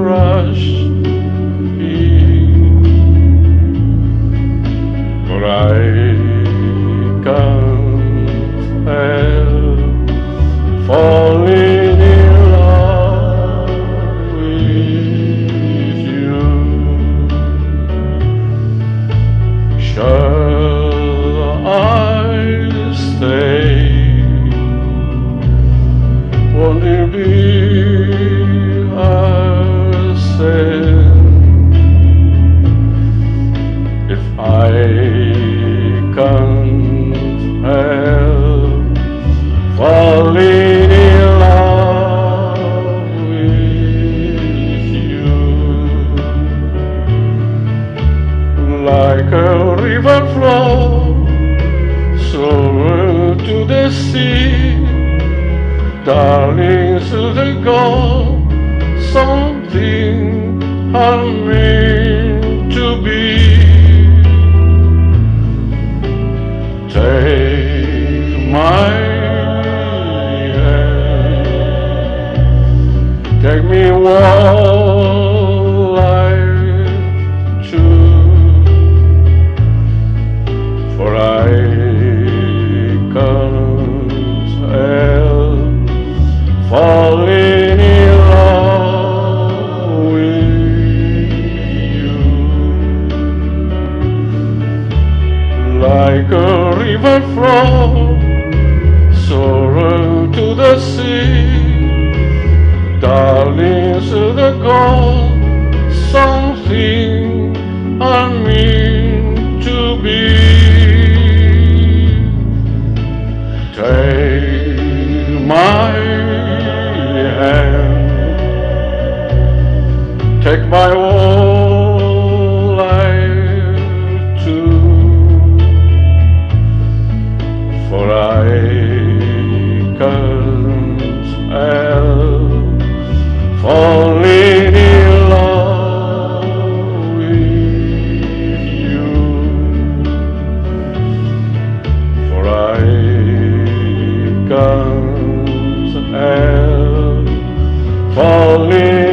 rush in, but I can't help falling in love with you. Shall I stay? Won't it be a sin if I can't help falling in love with you? Like a river flows over to the sea, darling, should I go? Something I'm meant to be. Take my hand, take me while I choose, for I can't help falling in love with you. Like a river flows over to the sea, darling, should I go? Something I'm meant to be. Take my hand, take my whole life too, for I can't help falling in love with you, for I can't help falling